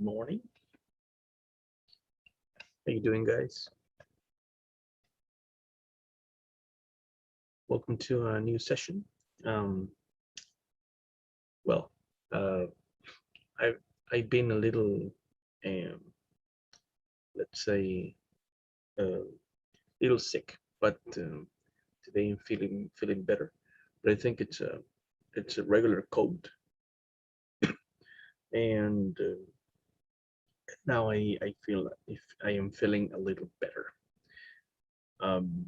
morning. How you doing, guys? Welcome to a new session. Well, uh, I've been a little, let's say, a little sick, but today I'm feeling better. But I think it's a regular cold, and now I feel if I am feeling a little better. Um,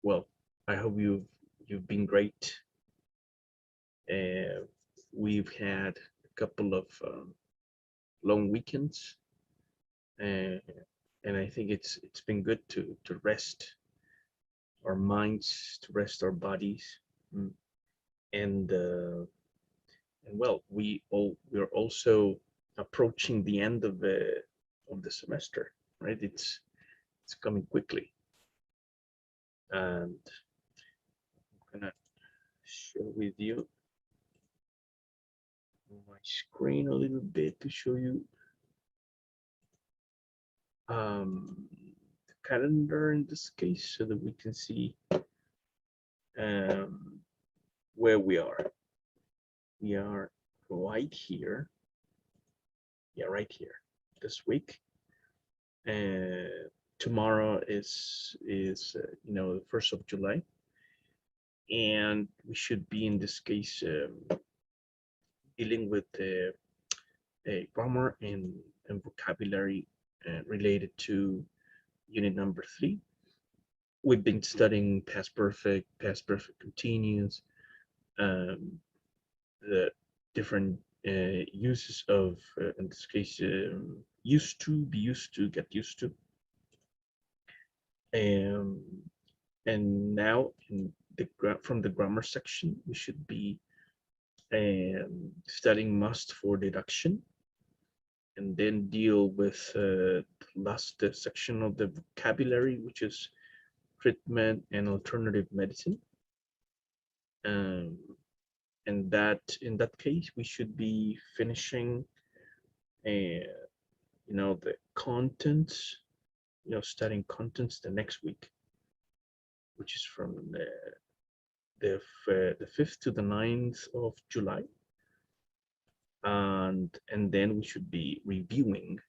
well, I hope you've been great. We've had a couple of long weekends, and I think it's been good to rest our minds, to rest our bodies, mm, and well, we're also approaching the end of the semester, right? It's coming quickly, and I'm gonna share with you my screen a little bit to show you the calendar in this case, so that we can see where we are. We are right here. Yeah, right here. This week. Tomorrow is the 1st of July, and we should be in this case dealing with grammar and vocabulary related to unit number 3. We've been studying past perfect continuous, the different uses of, in this case, used to, be used to, get used to. And now from the grammar section, we should be studying must for deduction, and then deal with the last section of the vocabulary, which is treatment and alternative medicine. And in that case, we should be finishing the contents, studying contents the next week, which is from the 5th to the 9th of July. And then we should be reviewing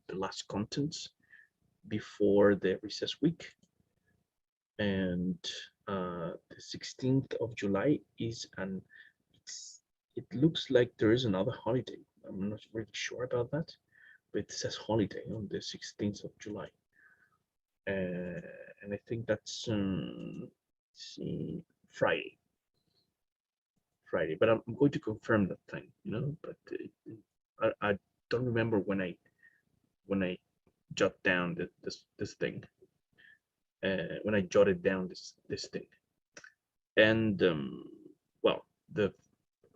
the last contents before the recess week. And the 16th of July is it looks like there is another holiday. I'm not really sure about that, but it says holiday on the 16th of July. And I think that's Friday, but I'm going to confirm that thing, but I don't remember when I jot down this thing, when I jotted down this thing. And well, the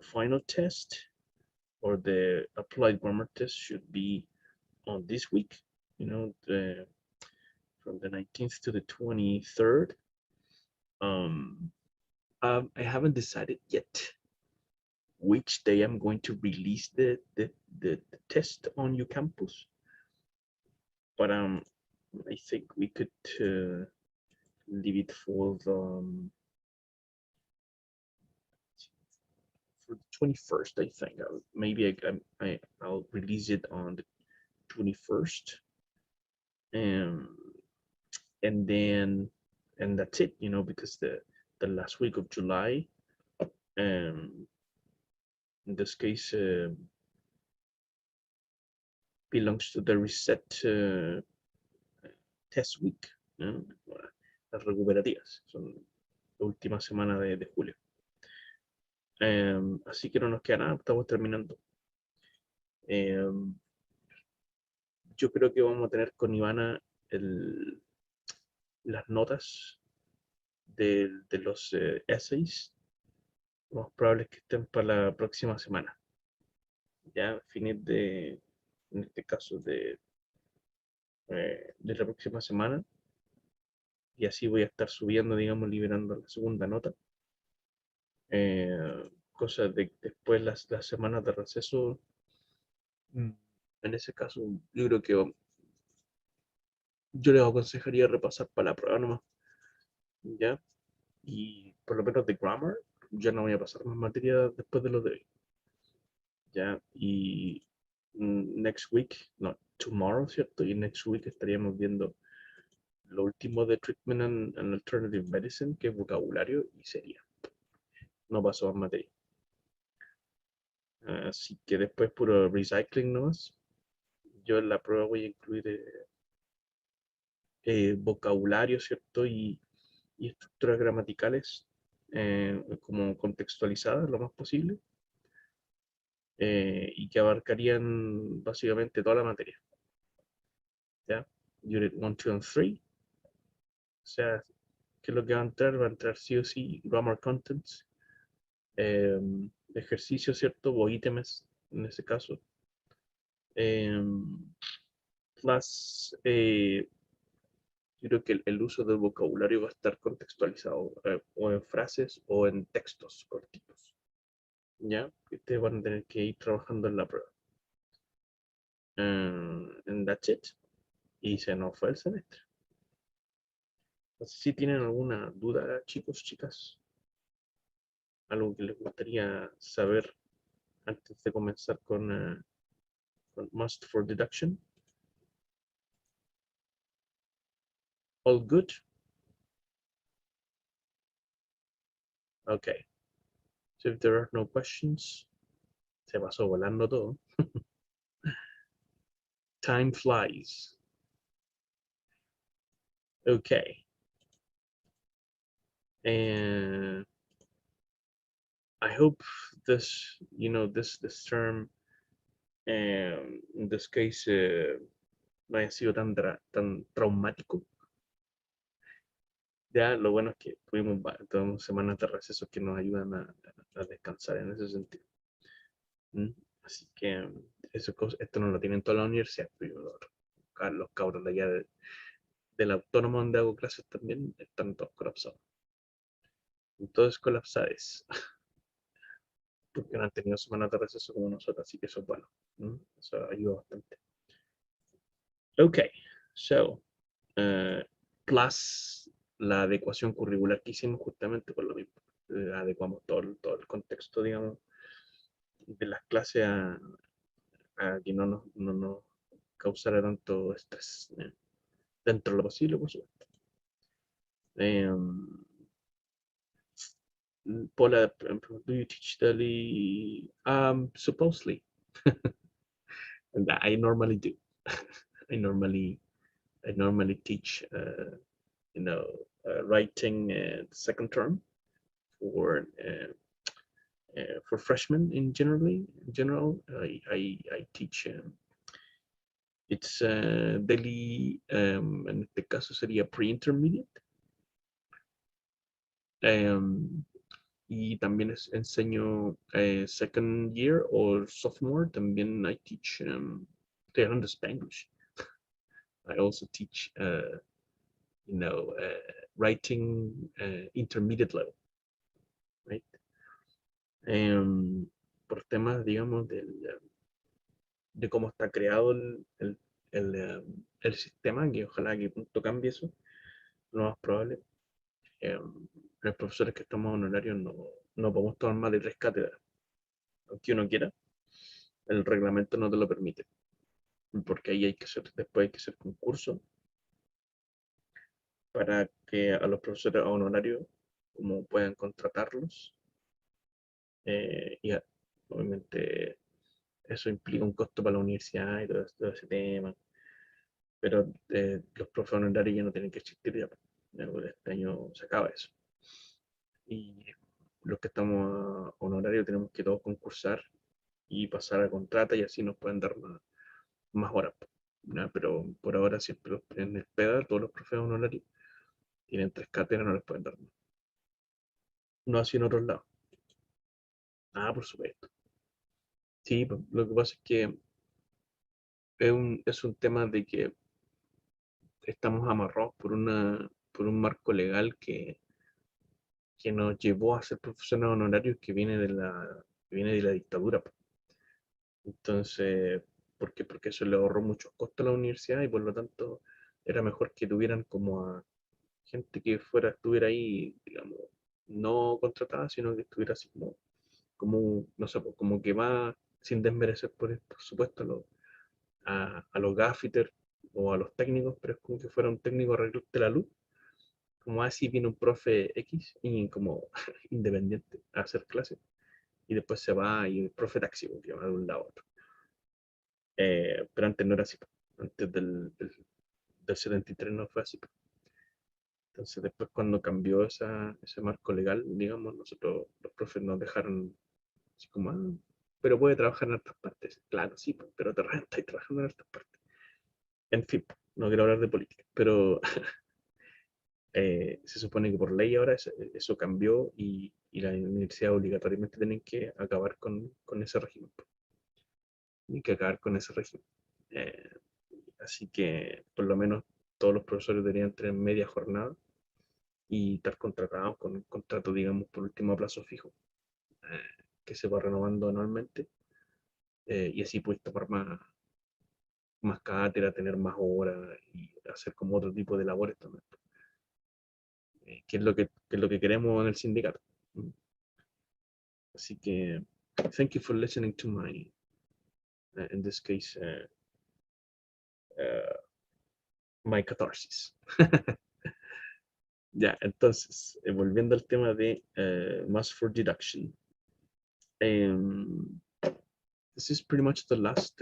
final test, or the applied grammar test, should be on this week, from the 19th to the 23rd. I haven't decided yet which day I'm going to release the test on UCampus, but I think we could leave it for the 21st. I think maybe I'll release it on the 21st, and that's it, because the last week of July, in this case, belongs to the reset test week, las recuperativas, son la última semana de julio. Así que no nos queda nada, estamos terminando. Yo creo que vamos a tener con Ivana las notas de los essays. Lo más probable es que estén para la próxima semana. Ya, fines en este caso de la próxima semana. Y así voy a estar subiendo, digamos, liberando la segunda nota. Cosas de después las semanas de receso, En ese caso, yo creo que yo les aconsejaría repasar para la prueba nomás, ¿ya? Y por lo menos de grammar, ya no voy a pasar más materia después de lo de hoy, ¿ya? Y next week, no, tomorrow, ¿cierto? Y next week estaríamos viendo lo último de Treatment and Alternative Medicine, que es vocabulario y sería. No pasó más materia. Así que después puro recycling nomás. Yo en la prueba voy a incluir vocabulario, ¿cierto? Y estructuras gramaticales como contextualizadas lo más posible y que abarcarían básicamente toda la materia, ¿ya? Unit 1, 2 and 3, o sea, ¿qué es lo que va a entrar sí o sí, grammar contents, eh, ejercicios, ¿cierto? O ítems en ese caso, eh, plus, yo creo que el uso del vocabulario va a estar contextualizado o en frases o en textos cortitos, ¿ya? Que ustedes van a tener que ir trabajando en la prueba. And that's it. Y se nos fue el semestre. No sé si tienen alguna duda, chicos, chicas. Algo que les gustaría saber antes de comenzar con Must for Deduction. All good? Okay. So if there are no questions, se pasó volando todo. Time flies. Okay. And I hope this, this term, in this case, no haya sido tan traumático. Ya lo bueno es que tuvimos semanas de receso que nos ayudan a descansar en ese sentido. Así que esto no lo tienen toda la universidad, pero los cabros de allá del autónomo donde hago clases también están todos colapsados. Todos colapsados. Porque no han tenido semanas de receso como nosotros, así que eso es bueno. Eso ayuda bastante. Ok, so, plus la adecuación curricular que hicimos justamente por lo mismo. Adecuamos todo el contexto, digamos, de las clases a que no nos causara tanto estrés, dentro de lo posible, por supuesto. Paula, do you teach DELI? Supposedly. And I normally do. I normally teach, you know, writing second term for freshmen in general. I teach. It's DELI, en este caso sería pre-intermediate. Y también enseño second year or sophomore. También I teach, estoy hablando Spanish. I also teach, writing intermediate level, right? Por temas, digamos, de cómo está creado el sistema, que ojalá que pronto cambie eso, lo más probable. Los profesores que estamos honorarios no podemos tomar más de 3 cátedras, aunque uno quiera, el reglamento no te lo permite, porque ahí después hay que hacer concurso para que a los profesores honorarios como puedan contratarlos, y obviamente eso implica un costo para la universidad y todo ese tema, pero los profesores honorarios ya no tienen que existir ya, este año se acaba eso. Y los que estamos honorarios tenemos que todos concursar y pasar a contrata y así nos pueden dar más horas. ¿No? Pero por ahora siempre en el PEDA, todos los profesores honorarios tienen 3 cátedras, no les pueden dar más. No así en otros lados. Ah, por supuesto. Sí, pues, lo que pasa es que es un tema de que estamos amarrados por un marco legal que nos llevó a ser profesores honorarios que viene de la dictadura. Entonces, Porque eso le ahorró muchos costos a la universidad y por lo tanto era mejor que tuvieran como a gente que estuviera ahí, digamos, no contratada, sino que estuviera así como no sé, pues, como que va sin desmerecer, por supuesto, a los gaffiters o a los técnicos, pero es como que fuera un técnico arreglo de la luz, como así viene un profe X y como independiente a hacer clases, y después se va y el profe taxi, porque va de un lado a otro. Pero antes no era así, antes del 73 no fue así. Entonces después cuando cambió ese marco legal, digamos, nosotros los profes nos dejaron así como, pero puede trabajar en otras partes. Claro, sí, pero te renta y trabajando en otras partes. En fin, no quiero hablar de política, pero se supone que por ley ahora eso cambió y las universidades obligatoriamente tienen que acabar con ese régimen. Tienen que acabar con ese régimen. Eh, Así que por lo menos todos los profesores deberían tener media jornada y estar contratados con un contrato, digamos, por último a plazo fijo, que se va renovando anualmente, y así puedes tomar más cátedra, tener más horas y hacer como otro tipo de labores también, que es lo que queremos en el sindicato. Así que, thank you for listening to my, in this case, uh, my catharsis. Ya, entonces, volviendo al tema de mass for deduction. Um, this is pretty much the last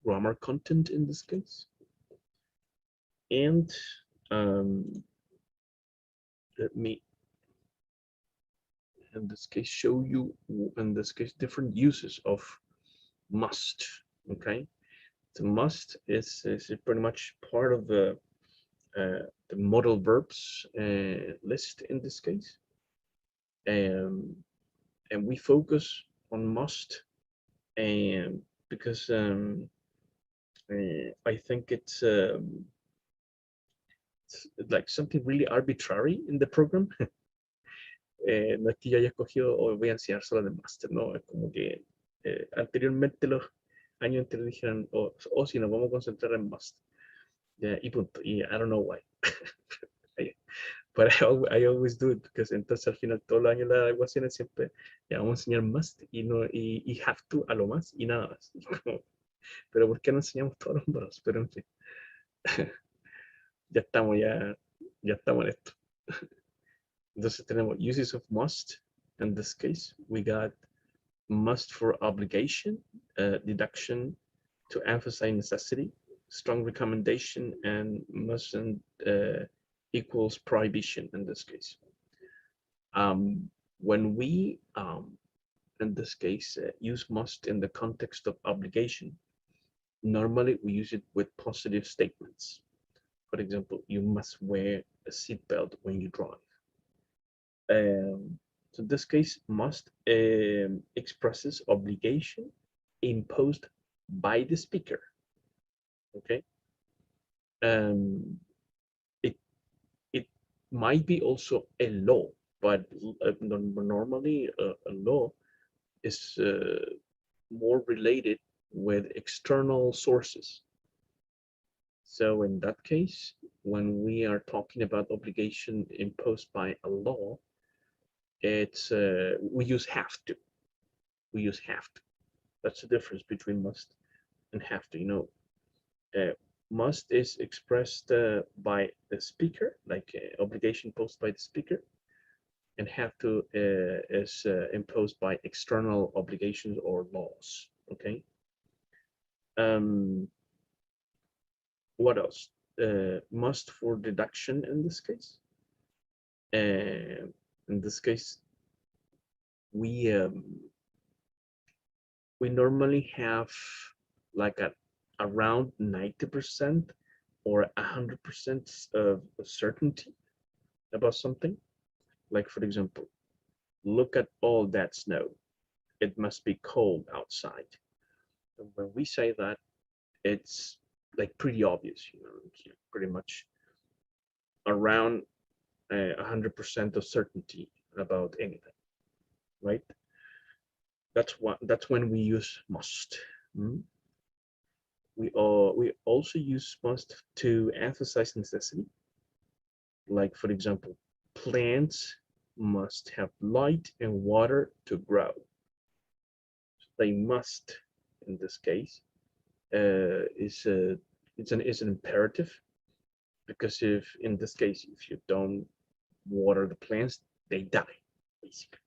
grammar content in this case. And let me, in this case, show you, in this case, different uses of must, okay? The must is pretty much part of the modal verbs list in this case. And we focus on must because I think it's like something really arbitrary in the program. No es que yo haya escogido o voy a enseñar solo de máster, no, es como que anteriormente los años anteriores dijeron, o si nos vamos a concentrar en máster, y punto, y I don't know why. But I always do it, because entonces al final todos los años las ecuaciones siempre, ya vamos a enseñar must y have to a lo más y nada más. Pero ¿por qué no enseñamos todos los números? Pero en fin, ya estamos en esto. Entonces tenemos uses of must. In this case, we got must for obligation, deduction to emphasize necessity, strong recommendation, and mustn't equals prohibition in this case. When we, in this case, use must in the context of obligation, normally we use it with positive statements. For example, you must wear a seatbelt when you drive. So this case, must expresses obligation imposed by the speaker. Okay. It might be also a law, but normally a law is more related with external sources. So in that case, when we are talking about obligation imposed by a law, it's we use have to. We use have to. That's the difference between must and have to. Must is expressed by the speaker, like obligation imposed by the speaker, and have to is imposed by external obligations or laws. Okay. What else? Must for deduction in this case. In this case, we normally have like around 90% or 100% of certainty about something. Like, for example, look at all that snow. It must be cold outside. And when we say that, it's like pretty obvious, pretty much around 100% of certainty about anything, right? That's when we use must. we also use must to emphasize necessity. Like for example, plants must have light and water to grow. They must, in this case, is a it's an imperative, because if in this case if you don't water the plants, they die basically.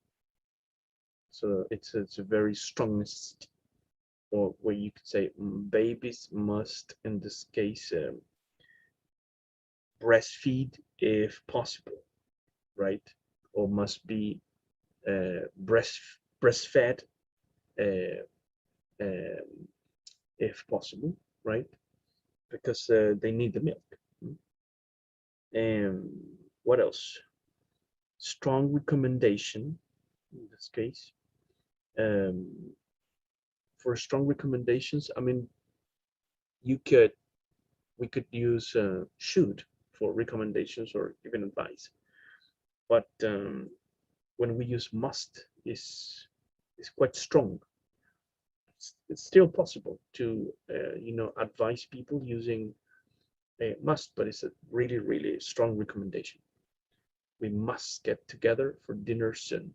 So it's a very strong necessity, or where you could say babies must in this case breastfeed if possible, right? Or must be breastfed uh, um, if possible, right? Because they need the milk. And what else? Strong recommendation in this case. Um, for strong recommendations, I mean, you could we could use should for recommendations or even advice, but when we use must is quite strong. It's still possible to advise people using a must, but it's a really strong recommendation. We must get together for dinner soon,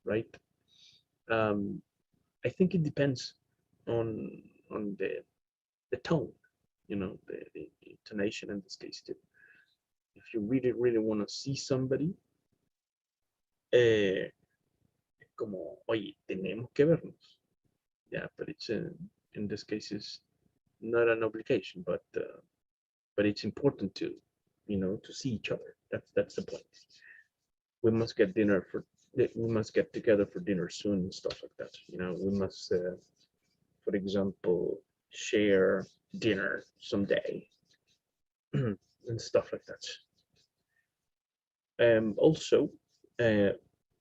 right? um, I think it depends on the tone, the intonation in this case too. If you really want to see somebody, eh, como, oye, tenemos que vernos. Yeah, but it's in this case is not an obligation, but it's important to, to see each other. That's the point. We must get dinner for we must get together for dinner soon and stuff like that. We must, for example, share dinner someday and stuff like that. Also, uh,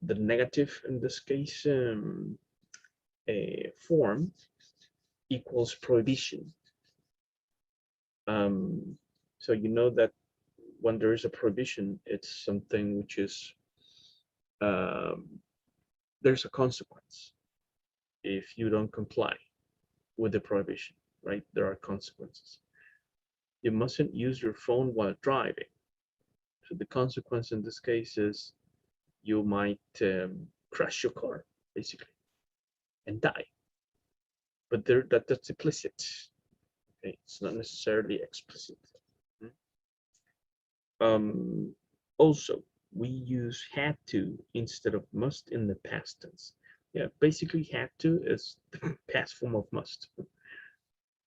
the negative in this case form equals prohibition. Um, so you know that when there is a prohibition, it's something which is um, there's a consequence if you don't comply with the prohibition, right? There are consequences. You mustn't use your phone while driving. So the consequence in this case is you might crash your car, basically, and die. But that's implicit. Okay? It's not necessarily explicit. Also, we use had to instead of must in the past tense. Yeah, basically had to is the past form of must.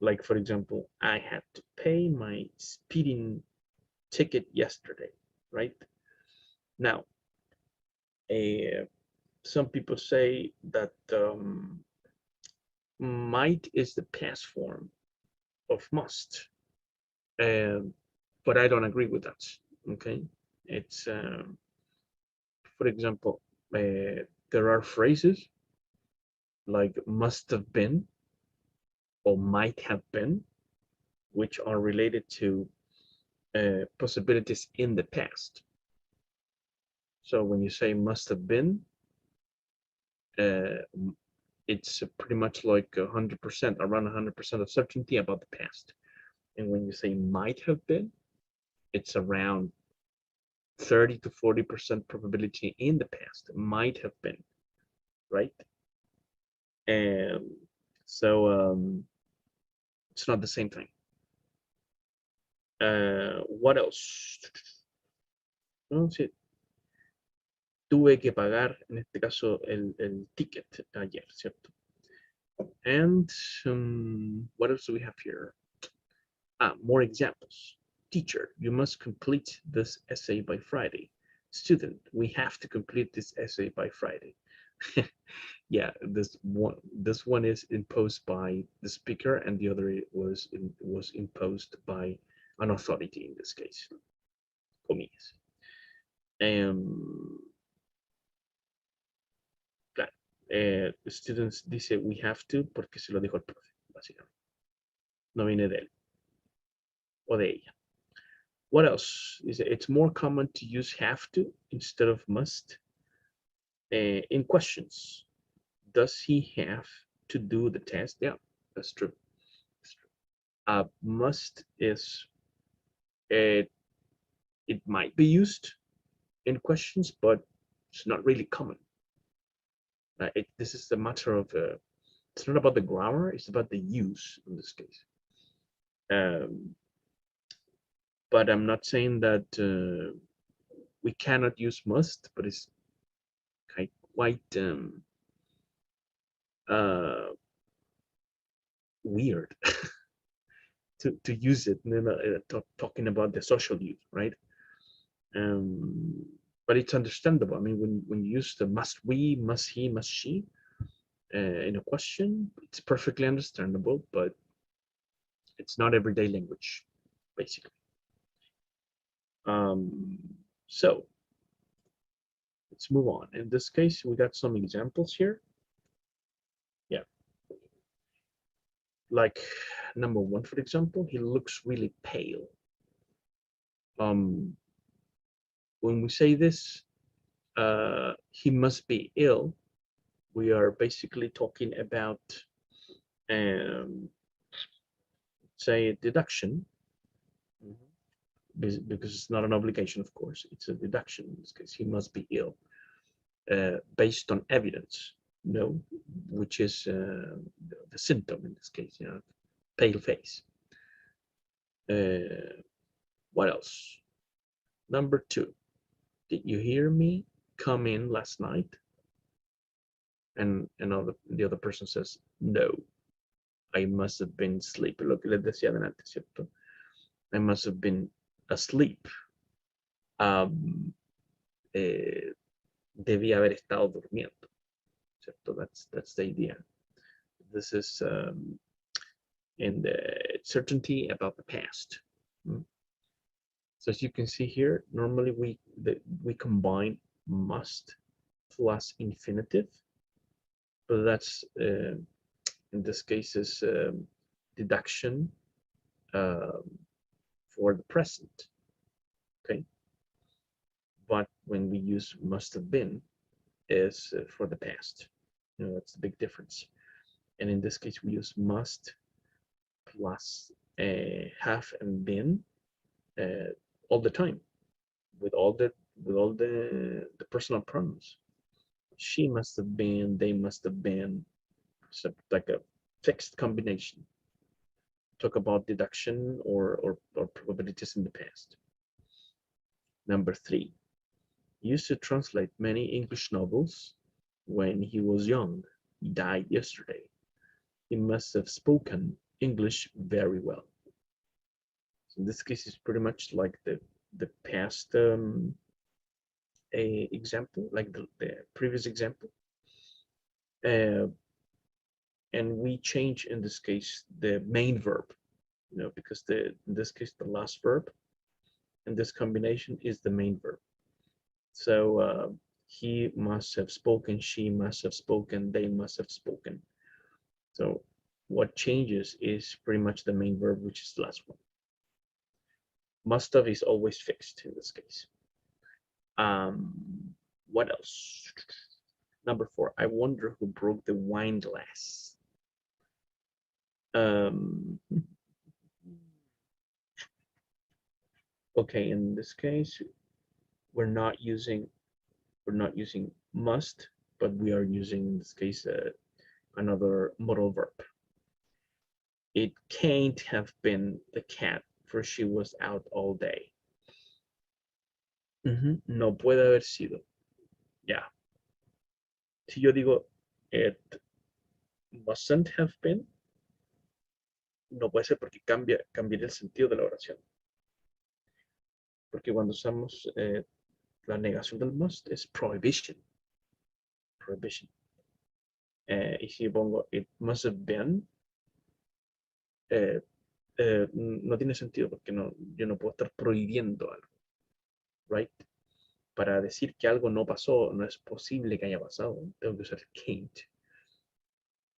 Like for example, I had to pay my speeding ticket yesterday, right? Now, uh, some people say that might is the past form of must, um, but I don't agree with that. Okay, it's for example, there are phrases like must have been or might have been, which are related to possibilities in the past. So when you say must have been, uh, it's pretty much like 100%, around 100% of certainty about the past. And when you say might have been, it's around 30 to 40% probability in the past. Might have been, right? And so it's not the same thing. What else? No, sí, tuve que pagar, en este caso, el ticket ayer, ¿cierto? And what else do we have here? More examples. Teacher, you must complete this essay by Friday. Student, we have to complete this essay by Friday. Yeah, this one is imposed by the speaker, and the other was imposed by an authority in this case. Comillas. Claro, students dice we have to porque se lo dijo el profe, básicamente. No viene de él o de ella. What else? It's more common to use have to instead of must in questions. Does he have to do the test? Yeah, that's true. That's true. Must is, it, it might be used in questions, but it's not really common. This is a matter of, it's not about the grammar, it's about the use in this case. Um, but I'm not saying that we cannot use must, but it's quite uh, weird to use it, talking about the social use, right? Um, but it's understandable. I mean, when you use the must we, must he, must she in a question, it's perfectly understandable, but it's not everyday language, basically. Um, so let's move on. In this case, we got some examples here. Yeah, like number one, for example, he looks really pale. Um, when we say this, he must be ill, we are basically talking about, um, say, deduction, because it's not an obligation, of course, it's a deduction. In this case, he must be ill, based on evidence, which is the symptom in this case, pale face. What else? Number two, did you hear me come in last night? And the other person says, no, I must have been sleeping. Lo que les decía adelante, ¿cierto? I must have been asleep. Um, eh, debí haber estado durmiendo, ¿cierto? That's the idea. This is in the certainty about the past. So as you can see here, normally we combine must plus infinitive, but that's in this case is deduction for the present. Okay, but when we use must have been, is for the past. That's the big difference. And in this case, we use must plus have and been all the time, with all the personal pronouns. She must have been, they must have been. So like a fixed combination. Talk about deduction or probabilities in the past. Number three, he used to translate many English novels when he was young. He died yesterday. He must have spoken English very well. So in this case, it's pretty much like the past example, like the previous example. And we change in this case the main verb, because in this case the last verb in this combination is the main verb. So he must have spoken, she must have spoken, they must have spoken. So what changes is pretty much the main verb, which is the last one. Must have is always fixed in this case. What else? Number four, I wonder who broke the wine glass. Okay, in this case, we're not using must, but we are using in this case another modal verb. It can't have been the cat, for she was out all day. No puede haber sido. Ya. Si yo digo it mustn't have been, no puede ser porque cambiaría el sentido de la oración. Porque cuando usamos la negación del must es prohibition. Prohibition. Y si pongo it must have been, no tiene sentido porque yo no puedo estar prohibiendo algo, right? Para decir que algo no pasó, no es posible que haya pasado, tengo que usar can't.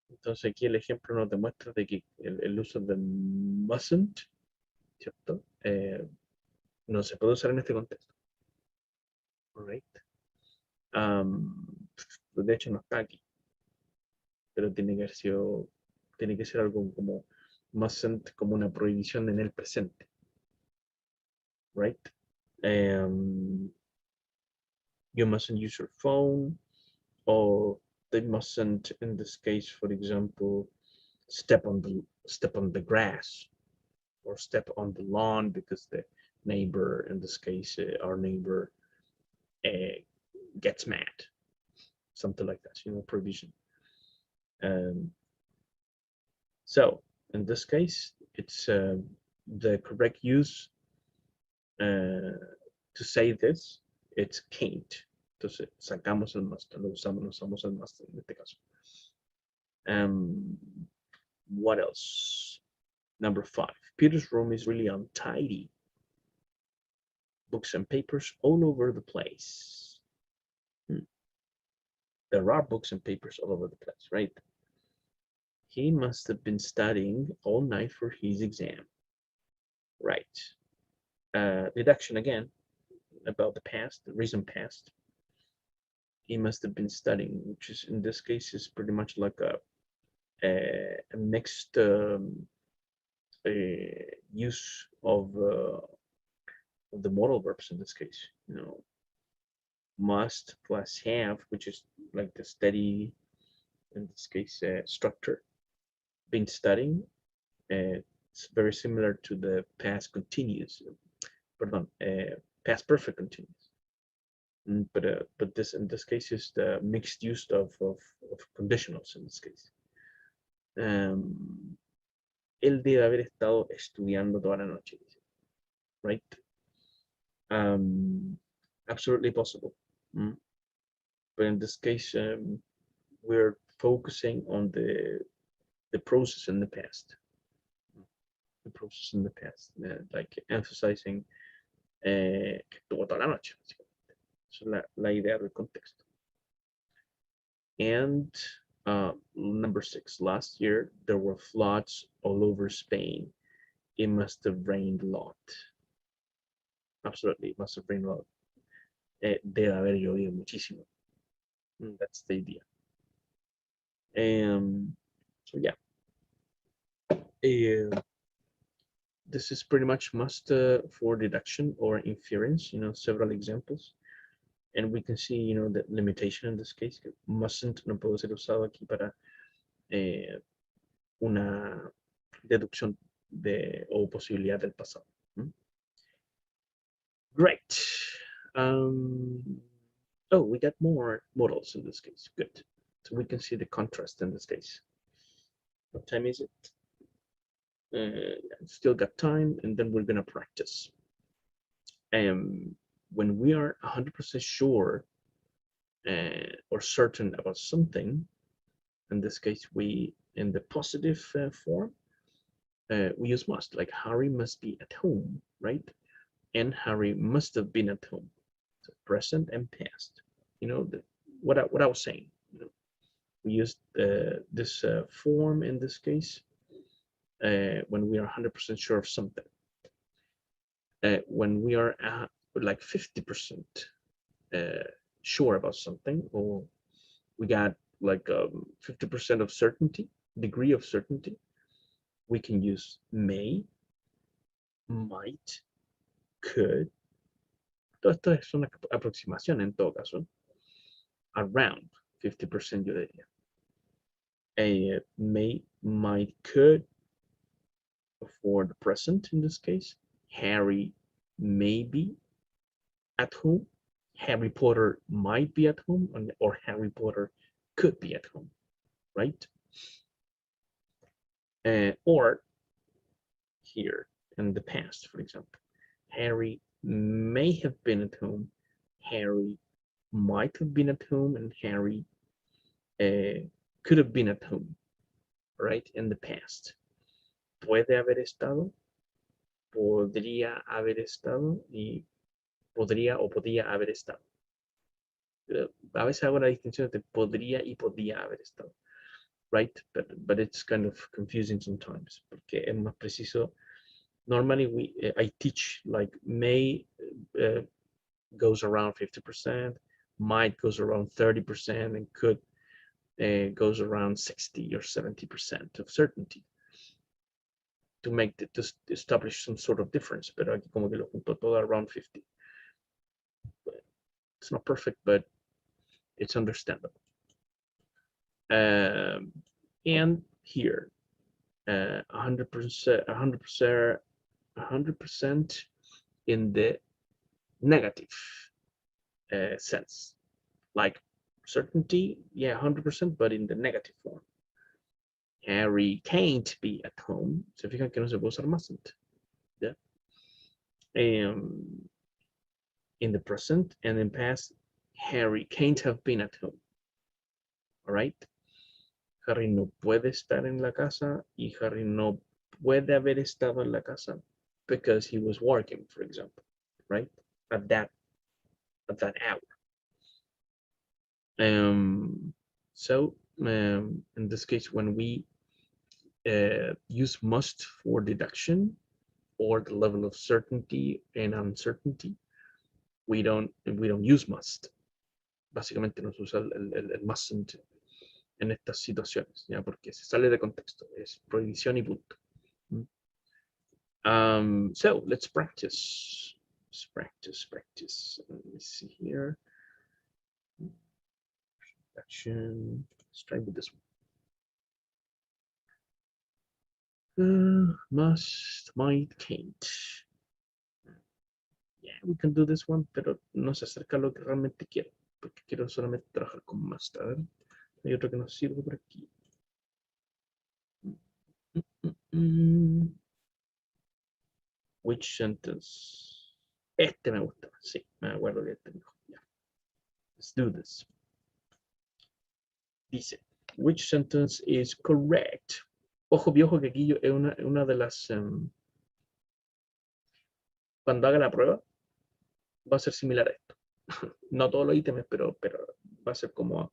Entonces aquí el ejemplo nos demuestra de que el uso de mustn't, ¿cierto? No se puede usar en este contexto. Right? De hecho no está aquí, pero tiene que ser algo como mustn't como una prohibición en el presente, right? You mustn't use your phone, or they mustn't, in this case, for example, step on the grass or step on the lawn because the neighbor, in this case, our neighbor, gets mad, something like that, provision. So in this case, it's the correct use to say this, it's can't. Entonces, sacamos el must, lo usamos el must en este caso. What else? Number 5, Peter's room is really untidy. Books and papers all over the place. There are books and papers all over the place, right? He must have been studying all night for his exam. Right. Deduction again about the past, the recent past. He must have been studying, which is in this case is pretty much like a mixed use of the modal verbs in this case. Must plus have, which is like the steady, in this case, structure. Been studying. It's very similar to the past continuous. Pardon, past perfect continuous. But this in this case is the mixed use of conditionals in this case. Él debe haber estado estudiando toda la noche, right? Absolutely possible. But in this case, we're focusing on the process in the past. The process in the past, like emphasizing que estuvo toda la noche. So la idea del contexto. And number 6, last year there were floods all over Spain. It must have rained a lot. Absolutely, it must have rained a lot. Debe haber llovido muchísimo. That's the idea. So yeah, this is pretty much must for deduction or inference. Several examples. And we can see, the limitation in this case. Mustn't no puede ser usado aquí para una deducción o posibilidad del pasado. Great. Oh, we got more modals in this case. Good. So we can see the contrast in this case. What time is it? Still got time, and then we're gonna practice. When we are 100% sure or certain about something, in this case, in the positive form, we use must, like Harry must be at home, right? And Harry must have been at home. So present and past. What I was saying. We used this form in this case when we are 100% sure of something. When we are like 50% sure about something, or we got like 50% of certainty, degree of certainty, we can use may, might, could. Todo esto es una aproximación en todo caso. Around 50% yo diría. May, might, could for the present in this case. Harry may be at home. Harry Potter might be at home, or Harry Potter could be at home, right? Or here in the past, for example, Harry may have been at home, Harry might have been at home, and Harry could have been at home, right? In the past. Puede haber estado, podría haber estado, y podría o podía haber estado. A veces hago la distinción entre podría y podía haber estado, right? But it's kind of confusing sometimes, porque es más preciso. Normally I teach like may goes around 50%, might goes around 30%, and could goes around 60 or 70% of certainty. to make to establish some sort of difference, pero aquí como que lo juntó todo around 50. It's not perfect, but it's understandable. And here, 100%, 100% in the negative sense, like certainty, yeah, 100%, but in the negative form. Harry can't be at home. Se fijan que no se puede usar mustn't. Yeah. In the present and in past, Harry can't have been at home. All right. Harry no puede estar en la casa y Harry no puede haber estado en la casa because he was working, for example, right? At that hour. So in this case, when we use must for deduction or the level of certainty and uncertainty, we don't use must. Básicamente no se usa el mustn't en estas situaciones, ¿ya? Porque se sale de contexto, es prohibición y punto. So let's practice. Let's practice. Let me see here. Action. Let's try with this one. Must, might, can't. Yeah, we can do this one, pero no se acerca a lo que realmente quiero, porque quiero solamente trabajar con must. A ver, hay otro que nos sirve por aquí. Which sentence? Este me gusta, sí, me acuerdo de este mejor. Yeah. Let's do this. Dice, which sentence is correct? Ojo viejo que aquí es una de las... cuando haga la prueba, va a ser similar a esto. No todos los ítems, pero va a ser como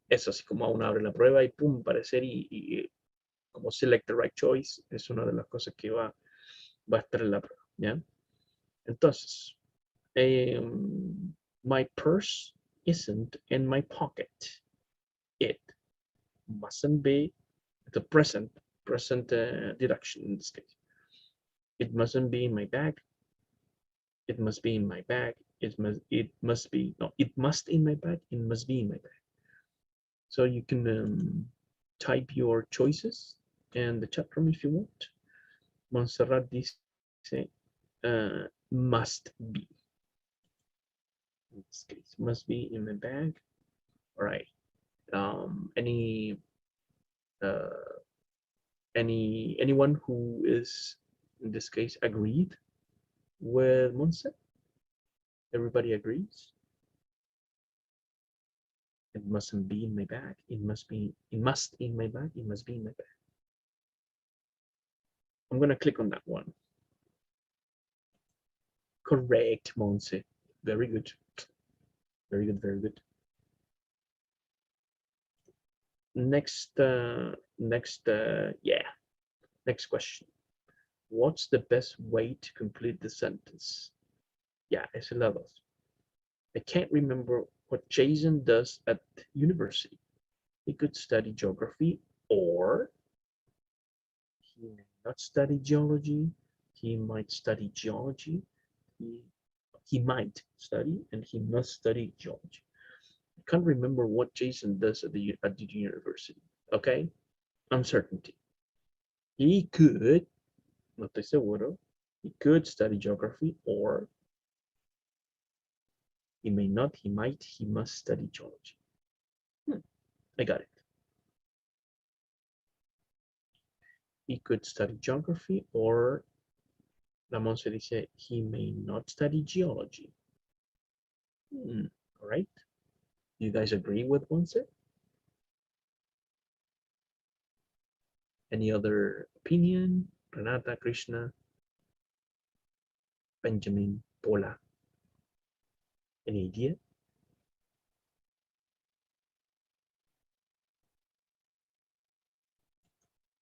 eso, así como uno abre la prueba y pum, aparecer y como select the right choice, es una de las cosas que va a estar en la prueba, ¿ya? Entonces, my purse isn't in my pocket. It mustn't be the present deduction in this case. It mustn't be in my bag. It must be in my bag. It must be in my bag. It must be in my bag. So you can type your choices in the chat room if you want. Montserrat dice must be. In this case, must be in my bag. All right. Anyone who is in this case agreed with Montserrat? Everybody agrees? It mustn't be in my bag. It must in my bag. It must be in my bag. I'm gonna click on that one. Correct, Monse. Very good. Very good, very good. Next question. What's the best way to complete the sentence? Yeah, es la dos. I can't remember what Jason does at university. He could study geography, or he may not study geology. He might study geology. He might study, and he must study geology. I can't remember what Jason does at the university. Okay, uncertainty. He could, no estoy seguro, he could study geography, or he may not, he might, he must study geology. I got it. He could study geography, or la Monse dice he may not study geology. All right. You guys agree with Monse? Any other opinion? Renata, Krishna, Benjamin, Paula. Any idea?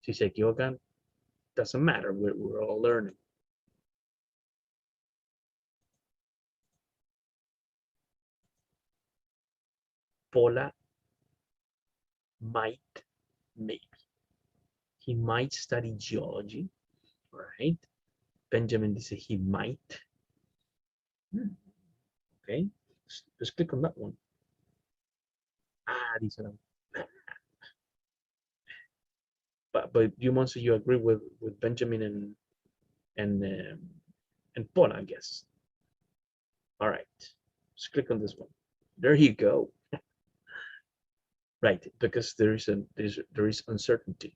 Si se equivocan, doesn't matter. We're all learning. Paula might, maybe. He might study geology, All right. Benjamin dice he might. Okay. Just click on that one. Dice la. But you want you agree with Benjamin and um, and Paul, I guess. All right. Just click on this one. There you go. Right, because there is uncertainty.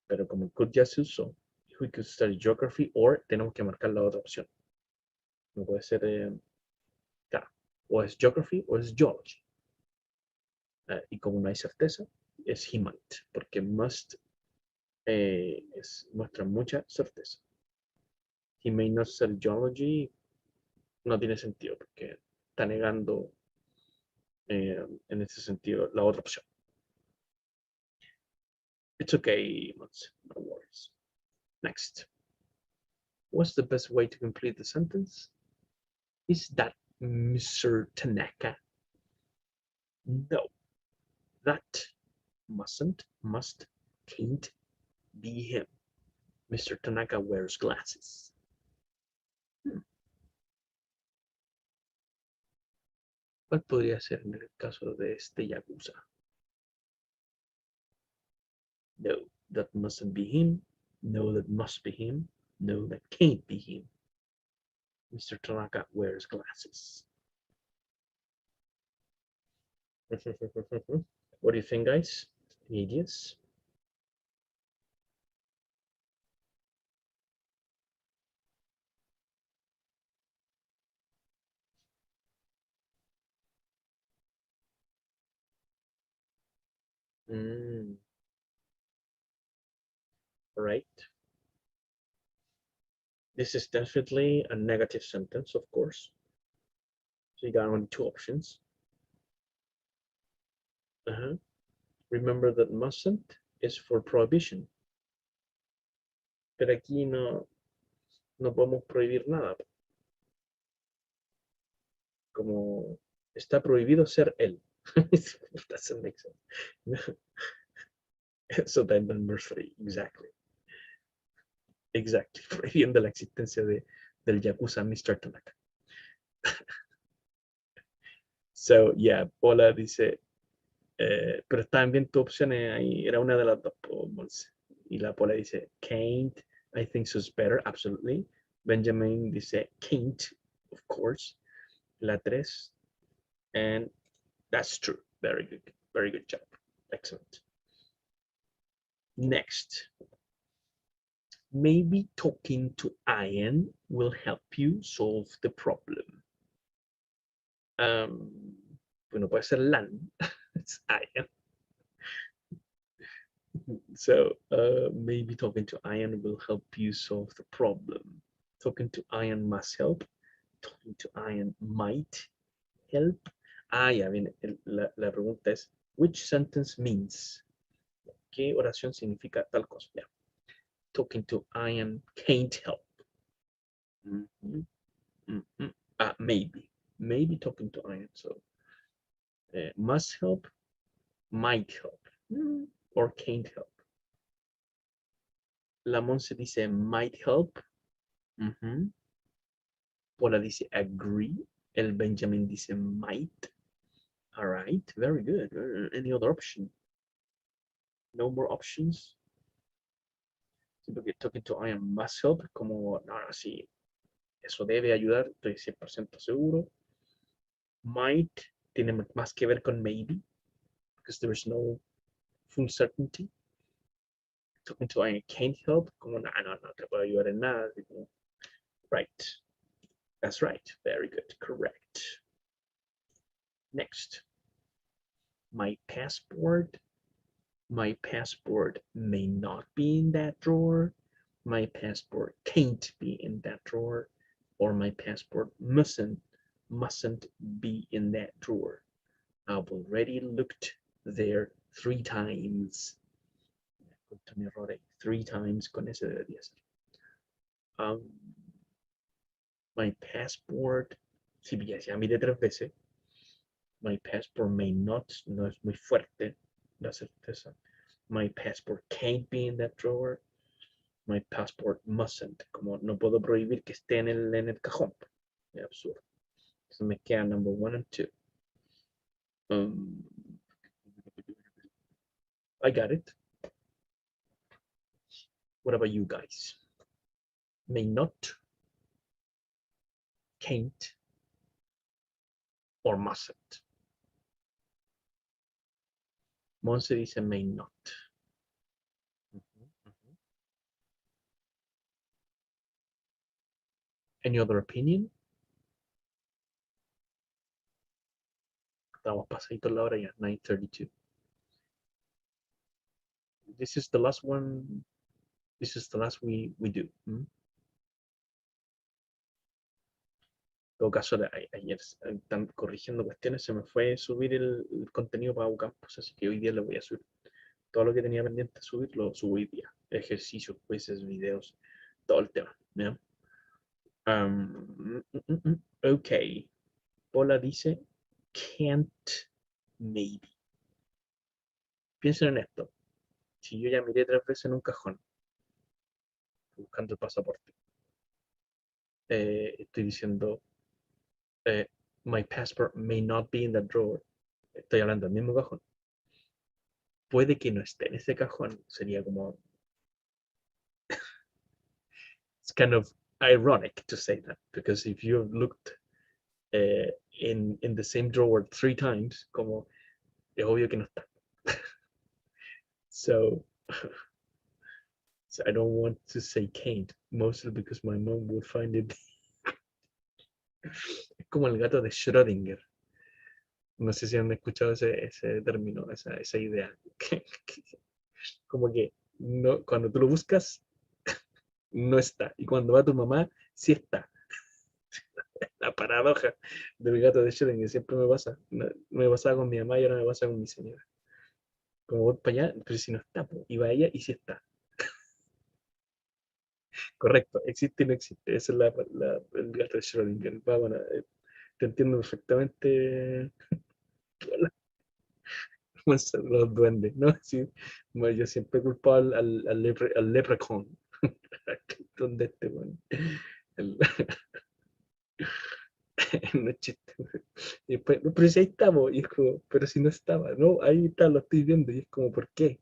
Pero como could ya se usó, we could study geography or tenemos que marcar la otra opción. No puede ser, claro, o es geography o es geology. Y como no hay certeza, es he might, porque must muestra mucha certeza. He may not study geology, no tiene sentido, porque está negando en ese sentido la otra opción. It's okay, no worries. Next. What's the best way to complete the sentence? Is that Mr. Tanaka? No, that mustn't, must, can't be him. Mr. Tanaka wears glasses. ¿Cuál podría ser en el caso de este Yakuza? No, that mustn't be him. No, that must be him. No, that can't be him. Mr. Tanaka wears glasses. What do you think, guys? Any ideas? All right. This is definitely a negative sentence, of course. So you got only two options. Remember that mustn't is for prohibition. Pero aquí no podemos prohibir nada. Como está prohibido ser él. Doesn't make sense. So then number 3, exactly. Exactly. Prohibiendo la existencia del Yakuza Mr. Tanaka. So, yeah, Paula dice, pero estaban bien tus opciones ahí, era una de las dos, Monse. Y la Paula dice, can't, I think so is better, absolutely. Benjamin dice, can't, of course. La 3, and that's true. Very good job. Excellent. Next. Maybe talking to Ian will help you solve the problem. Bueno, puede ser Lan. It's Ian. So maybe talking to Ian will help you solve the problem. Talking to Ian must help. Talking to Ian might help. Ya viene. La pregunta es, which sentence means? ¿Qué oración significa tal cosa? Yeah. Talking to Ian can't help. Maybe talking to Ian. So must help, might help, or can't help. La Monse dice might help. Paula dice agree. El Benjamin dice might. All right, very good. Any other option? No more options. Porque talking to Ian must help, como, no, sí, eso debe ayudar, estoy 100% seguro. Might tiene más que ver con maybe, because there is no full certainty. Talking to Ian can't help, como, no te puedo ayudar en nada. Right, that's right, very good, correct. Next, my passport may not be in that drawer. My passport can't be in that drawer, or my passport mustn't be in that drawer. I've already looked there 3 times. 3 times con ese debería ser. My passport, si ya miré 3 veces. My passport may not, no es muy fuerte la certeza. My passport can't be in that drawer. My passport mustn't. Como no puedo prohibir que esté en el cajón. Es absurdo. So me queda number 1 and 2. I got it. What about you guys? May not, can't, or mustn't. Monse dice may not. Any other opinion? Estamos pasadito la hora ya, 9:32. This is the last one. This is the last we do. En todo caso, ayer están corrigiendo cuestiones, se me fue subir el contenido para Ucampus, así que hoy día lo voy a subir. Todo lo que tenía pendiente subir, lo subo hoy día. Ejercicios, quizzes, videos, todo el tema. ¿Ya? Ok. Paula dice, can't, maybe. Piensen en esto. Si yo ya miré 3 veces en un cajón, buscando el pasaporte, estoy diciendo, my passport may not be in that drawer. Estoy hablando del mismo cajón. Puede que no esté en ese cajón. Sería como, it's kind of ironic to say that, because if you've looked in the same drawer 3 times, como es obvio que no está. So I don't want to say can't, mostly because my mom would find it. Es como el gato de Schrödinger. No sé si han escuchado ese término, esa idea. Como que no, cuando tú lo buscas, no está. Y cuando va tu mamá, sí está. La paradoja del gato de Schrödinger siempre me pasa. Me pasaba con mi mamá y ahora me pasa con mi señora. Como voy para allá, pero si no está, pues, y va ella y sí está. Correcto, existe y no existe. Esa es el gato de Schrödinger. Va, bueno, te entiendo perfectamente. Los duendes, ¿no? Sí, bueno, yo siempre he culpado al leprechaun. ¿Dónde este, bueno? El, no es chiste. Y después, no, pero si ahí estamos, y es como, pero si no estaba, no, ahí está, lo estoy viendo, y es como, ¿por qué?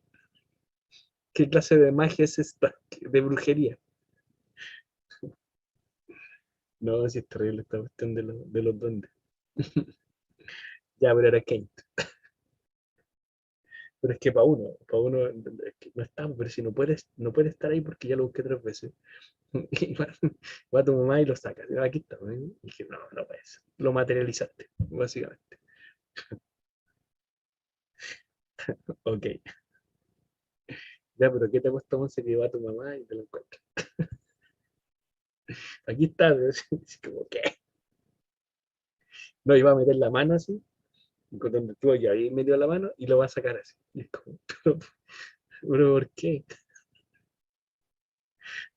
¿Qué clase de magia es esta? De brujería. No, si es terrible esta cuestión de los duendes. Ya, pero era Kate. Pero es que para uno es que no estamos, pero si no puede estar ahí porque ya lo busqué 3 veces. Y va tu mamá y lo saca. Aquí está. Y dije, no, no puede ser. Lo materializaste, básicamente. Ok. Ya, pero ¿qué te cuesta, Monse, que va tu mamá y te lo encuentra? Aquí está. Así como, ¿qué? No, iba a meter la mano así, con donde estuvo yo, ahí metió la mano y lo va a sacar así. Y es como, pero ¿por qué?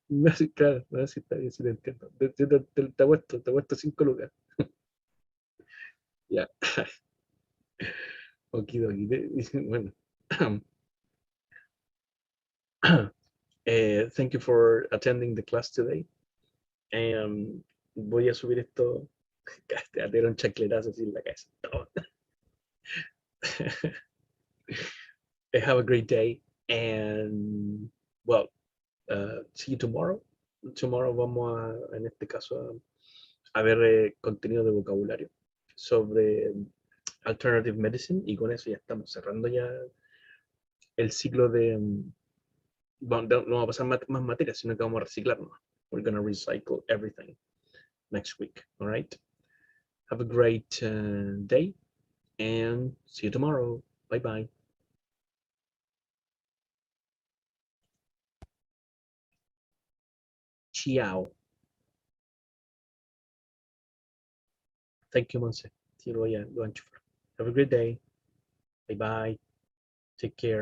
No sé, claro, no sé si está bien, si te entiendo. Te he puesto 5 lucas. Ya, okidoki. Bueno. Thank you for attending the class today. Voy a subir esto. Te un chaclerazo así en la cabeza. Have a great day. And, well, see you tomorrow. Tomorrow vamos en este caso, a ver contenido de vocabulario sobre alternative medicine, y con eso ya estamos cerrando ya el ciclo de, no vamos a pasar más materias, sino que vamos a reciclarnos. We're going to recycle everything next week. All right. Have a great day and see you tomorrow. Bye bye. Ciao. Thank you, Monse. Sí, lo voy a enchufar. Have a great day. Bye bye. Take care.